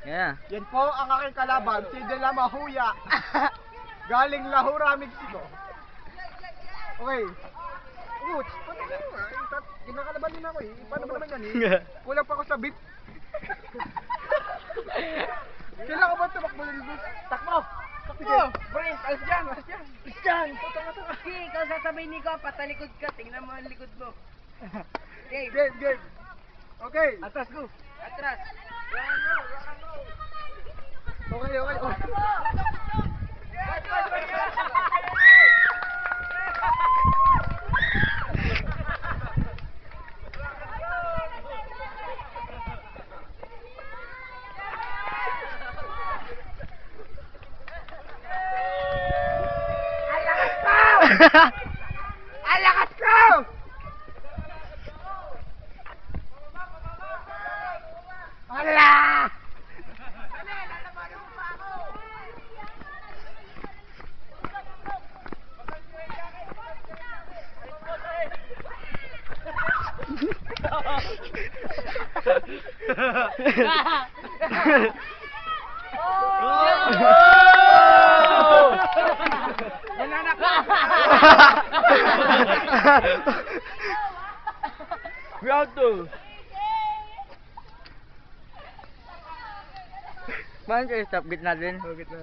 Yeah. Yan po ang aking kalaban, si De La Mahuya. Galing Lahura, Mexico. Okay. Uts, paano mo nga? Kinakalaban din ako eh. Paano ba naman yan eh? Kulang pa ako sa beat. Kailangan ba tumakbo ng bus? Takbo! Takbo! Brain, alas dyan, alas dyan! Alas dyan! Sige, ikaw sasabihin ni ko, patalikod ka, tingnan mo ang likod mo. Okay, Game, game! Okay! atras ko. Atras. Okay, okay, okay. Alakas ko! Ala! Bananak ka! Round 2. Paano kayo stop git natin? Okay, na.